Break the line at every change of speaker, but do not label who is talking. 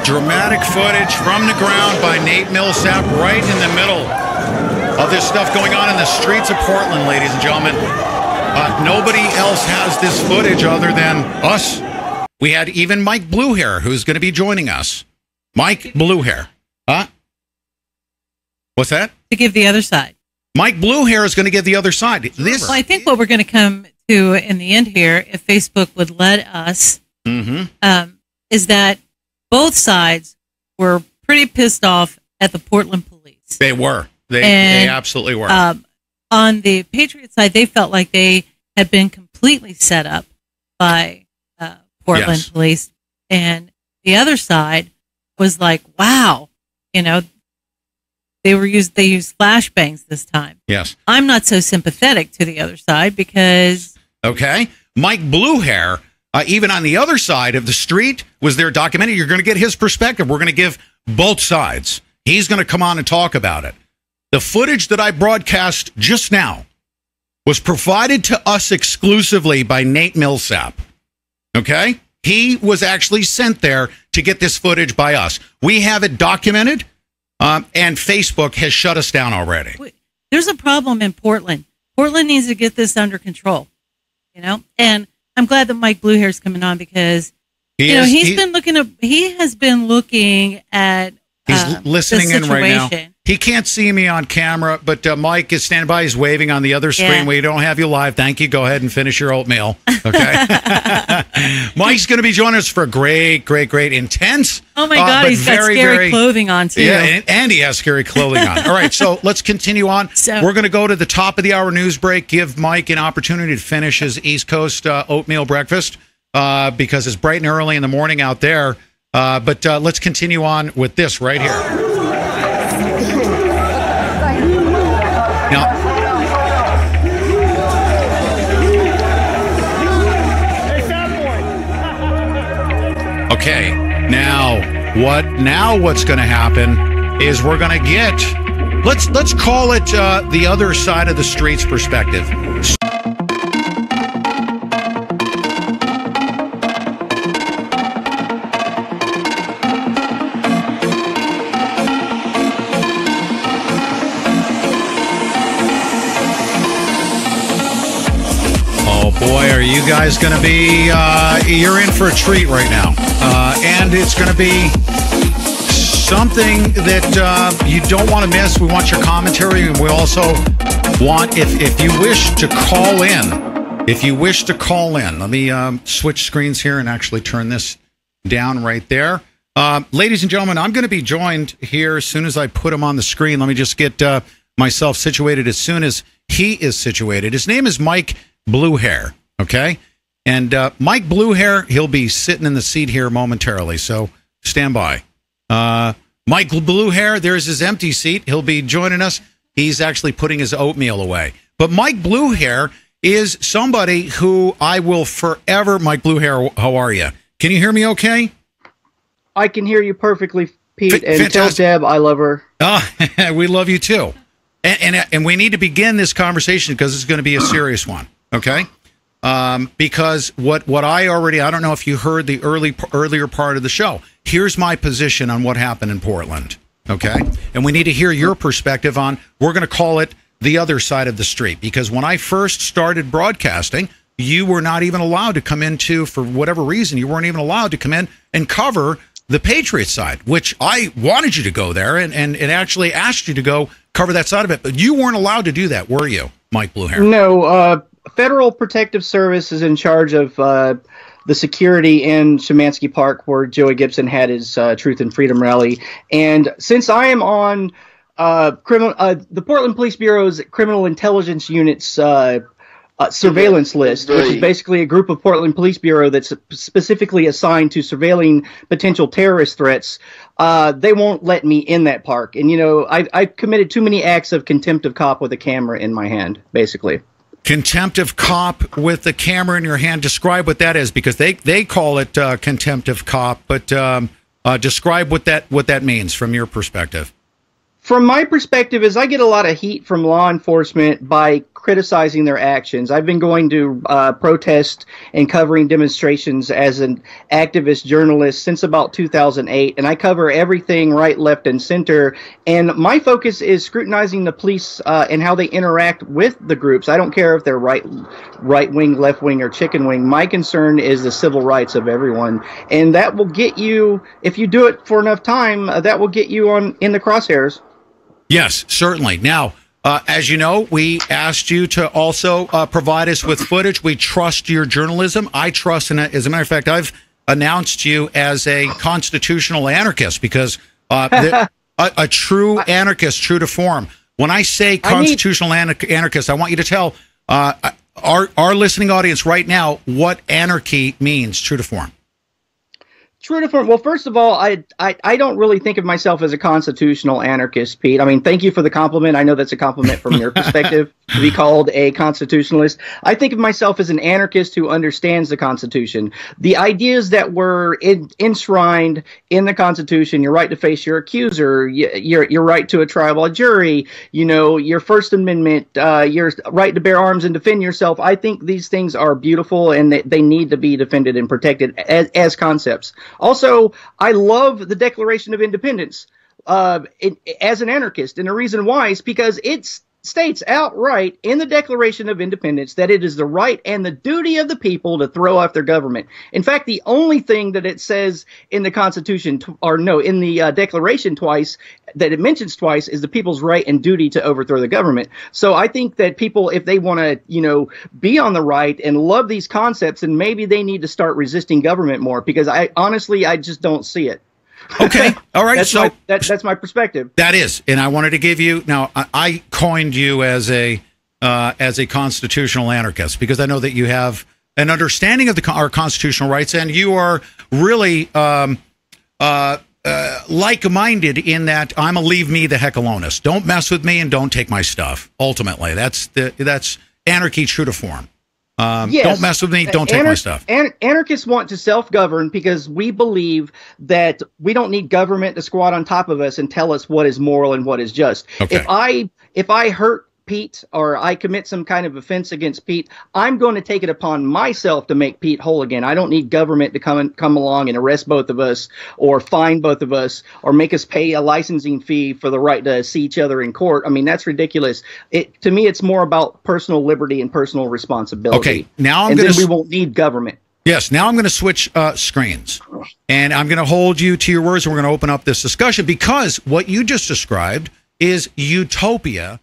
Dramatic footage from the ground by Nate Millsap right in the middle of this stuff going on in the streets of Portland, ladies and gentlemen. Nobody else has this footage other than us. We had even Mike BlueHair, who's going to be joining us. Mike BlueHair. Huh? What's that?
To give the other side.
Mike BlueHair is going to give the other side.
Well, I think what we're going to come to in the end here, if Facebook would let us, is that both sides were pretty pissed off at the Portland police.
They were. They absolutely were.
On the Patriot side, they felt like they had been completely set up by Portland police. And the other side was like, wow, you know, they used flashbangs this time.
Yes.
I'm not so sympathetic to the other side because...
Okay. Mike BlueHair, even on the other side of the street, was there documented. You're going to get his perspective. We're going to give both sides. He's going to come on and talk about it. The footage that I broadcast just now was provided to us exclusively by Nate Millsap. Okay? He was actually sent there to get this footage by us. We have it documented, and Facebook has shut us down already.
There's a problem in Portland. Portland needs to get this under control, you know? And I'm glad that Mike BlueHair is coming on because, he has been looking at
he's listening in right now. He can't see me on camera, but Mike is standing by. He's waving on the other screen. We don't have you live. Thank you. Go ahead and finish your oatmeal. Okay. Mike's going to be joining us for a great, intense.
Oh my God, he's got scary clothing on too.
Yeah, and he has scary clothing on. All right, so let's continue on. We're going to go to the top of the hour news break. Give Mike an opportunity to finish his East Coast oatmeal breakfast because it's bright and early in the morning out there. But let's continue on with this right here. Okay, now what's going to happen is we're going to get, let's call it the other side of the street's perspective. Boy, are you guys going to be, you're in for a treat right now. And it's going to be something that you don't want to miss. We want your commentary, and we also want, if you wish to call in, let me switch screens here and actually turn this down right there. Ladies and gentlemen, I'm going to be joined here as soon as I put him on the screen. Let me just get myself situated as soon as he is situated. His name is Mike BlueHair, okay? And Mike BlueHair, he'll be sitting in the seat here momentarily, so stand by. Mike BlueHair, there's his empty seat. He'll be joining us. He's actually putting his oatmeal away. But Mike BlueHair is somebody who I will forever... Mike BlueHair, how are you? Can you hear me okay?
I can hear you perfectly, Pete, and tell Deb I love her.
We love you too. And we need to begin this conversation because it's going to be a serious one. Okay, because what I don't know if you heard the earlier part of the show. Here's my position on what happened in Portland. Okay, and we need to hear your perspective on. We're going to call it the other side of the street because when I first started broadcasting, you were not even allowed to come into, for whatever reason, you weren't even allowed to come in and cover the Patriot side, which I wanted you to go there and actually asked you to go cover that side of it, but you weren't allowed to do that, were you, Mike BlueHair?
No. Federal Protective Service is in charge of the security in Szymanski Park, where Joey Gibson had his Truth and Freedom rally. And since I am on the Portland Police Bureau's Criminal Intelligence Unit's surveillance list, which is basically a group of Portland Police Bureau that's specifically assigned to surveilling potential terrorist threats, they won't let me in that park. And, you know, I committed too many acts of contempt of cop with a camera in my hand, basically.
Contempt of cop with the camera in your hand. Describe what that is, because they call it contempt of cop, but describe what that means from your perspective.
From my perspective, is I get a lot of heat from law enforcement by criticizing their actions. I've been going to protest and covering demonstrations as an activist journalist since about 2008, and I cover everything right, left, and center. And my focus is scrutinizing the police and how they interact with the groups. I don't care if they're right wing, left wing, or chicken wing. My concern is the civil rights of everyone, and that will get you, if you do it for enough time, that will get you in the crosshairs.
Yes, certainly. Now, as you know, we asked you to also provide us with footage. We trust your journalism. I trust, and as a matter of fact, I've announced you as a constitutional anarchist because a true anarchist, true to form. When I say constitutional anarchist, I want you to tell our listening audience right now what anarchy means, true to form.
True to form. Well, first of all, I don't really think of myself as a constitutional anarchist, Pete. I mean, thank you for the compliment. I know that's a compliment from your perspective to be called a constitutionalist. I think of myself as an anarchist who understands the Constitution. The ideas that were enshrined in the Constitution, your right to face your accuser, your right to a trial by jury, your First Amendment, your right to bear arms and defend yourself. I think these things are beautiful and they need to be defended and protected as concepts. Also, I love the Declaration of Independence as an anarchist. And the reason why is because it states outright in the Declaration of Independence that it is the right and the duty of the people to throw off their government. In fact, the only thing that it says in the Constitution, in the Declaration twice, that it mentions twice, is the people's right and duty to overthrow the government. So I think that people, if they want to, be on the right and love these concepts, then maybe they need to start resisting government more, because I just don't see it.
Okay. All right.
That's my perspective.
That is. And I wanted to give you, now I coined you as a constitutional anarchist because I know that you have an understanding of our constitutional rights, and you are really like-minded in that I'm a leave me the heck alone-ist. Don't mess with me and don't take my stuff. Ultimately, that's anarchy true to form. Yes. Don't mess with me. Don't take my stuff.
Anarchists want to self-govern because we believe that we don't need government to squat on top of us and tell us what is moral and what is just.
Okay.
If I hurt Pete or I commit some kind of offense against Pete, I'm going to take it upon myself to make Pete whole again. I don't need government to come along and arrest both of us or fine both of us or make us pay a licensing fee for the right to see each other in court. I mean, that's ridiculous. To me, it's more about personal liberty and personal responsibility.
Okay, now
we won't need government.
Yes, now I'm going to switch screens, and I'm going to hold you to your words, and we're going to open up this discussion because what you just described is utopia